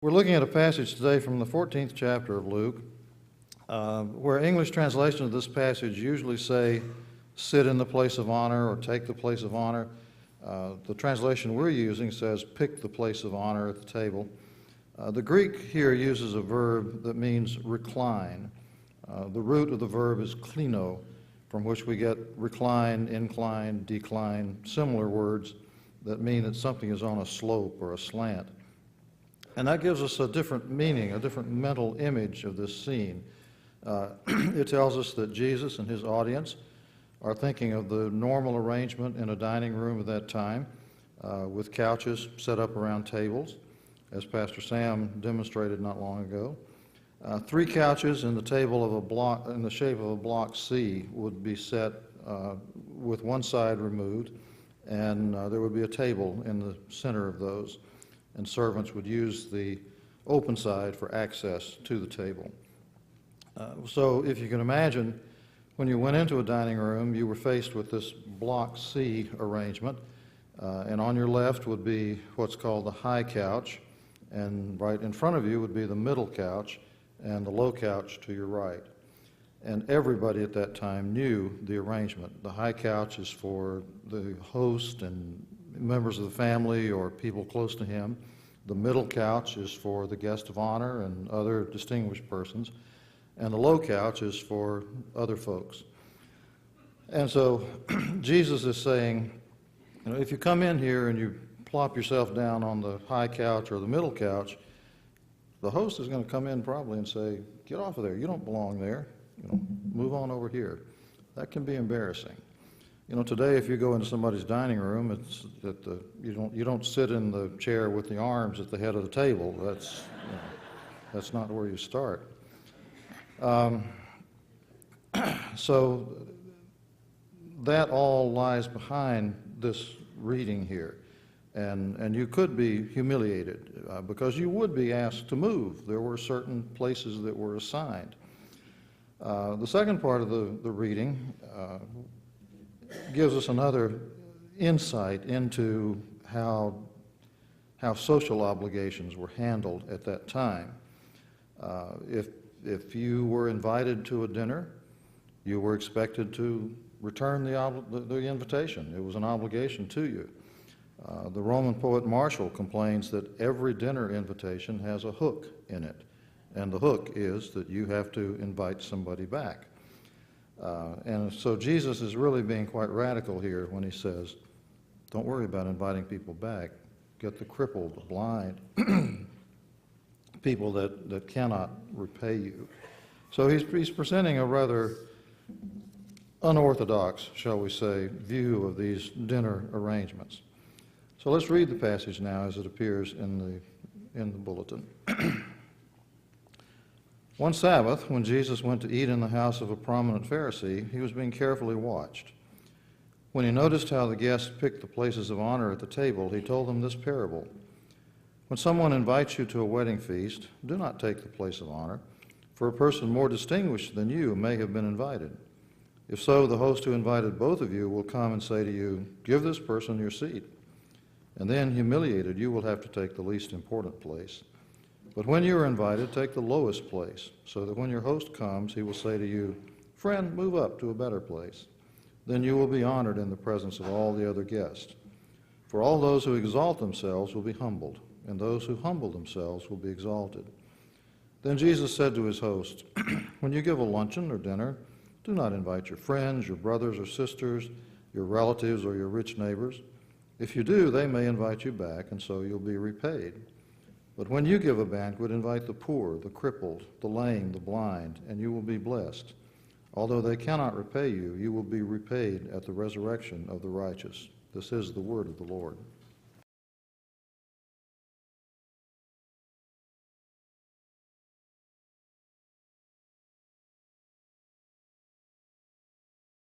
We're looking at a passage today from the 14th chapter of Luke, where English translations of this passage usually say, sit in the place of honor or take the place of honor. The translation we're using says, pick the place of honor at the table. The Greek here uses a verb that means recline. The root of the verb is klino, from which we get recline, incline, decline, similar words that mean that something is on a slope or a slant. And that gives us a different meaning, a different mental image of this scene. It tells us that Jesus and his audience are thinking of the normal arrangement in a dining room at that time, with couches set up around tables, as Pastor Sam demonstrated not long ago. 3 couches in the table of a block, in the shape of a block C, would be set with one side removed, and there would be a table in the center of those, and servants would use the open side for access to the table. So if you can imagine, when you went into a dining room, you were faced with this block C arrangement, and on your left would be what's called the high couch, and right in front of you would be the middle couch, and the low couch to your right. And everybody at that time knew the arrangement. The high couch is for the host and members of the family or people close to him. The middle couch is for the guest of honor and other distinguished persons. And the low couch is for other folks. And so Jesus is saying, you know, if you come in here and you plop yourself down on the high couch or the middle couch, the host is going to come in probably and say, get off of there. You don't belong there. You know, move on over here. That can be embarrassing. You know, today if you go into somebody's dining room, it's that you don't sit in the chair with the arms at the head of the table. That's not where you start. So that all lies behind this reading here. And you could be humiliated because you would be asked to move. There were certain places that were assigned. The second part of the reading gives us another insight into how social obligations were handled at that time. If you were invited to a dinner, you were expected to return the invitation. It was an obligation to you. The Roman poet Martial complains that every dinner invitation has a hook in it, and the hook is that you have to invite somebody back. And so Jesus is really being quite radical here when he says, don't worry about inviting people back. Get the crippled, the blind, people that cannot repay you. So he's presenting a rather unorthodox, shall we say, view of these dinner arrangements. So let's read the passage now as it appears in the bulletin. One Sabbath, when Jesus went to eat in the house of a prominent Pharisee, he was being carefully watched. When he noticed how the guests picked the places of honor at the table, he told them this parable. When someone invites you to a wedding feast, do not take the place of honor, for a person more distinguished than you may have been invited. If so, the host who invited both of you will come and say to you, give this person your seat. And then, humiliated, you will have to take the least important place. But when you are invited, take the lowest place, so that when your host comes, he will say to you, friend, move up to a better place. Then you will be honored in the presence of all the other guests. For all those who exalt themselves will be humbled, and those who humble themselves will be exalted. Then Jesus said to his host, when you give a luncheon or dinner, do not invite your friends, your brothers or sisters, your relatives, or your rich neighbors. If you do, they may invite you back, and so you'll be repaid. But when you give a banquet, invite the poor, the crippled, the lame, the blind, and you will be blessed. Although they cannot repay you, you will be repaid at the resurrection of the righteous. This is the word of the Lord.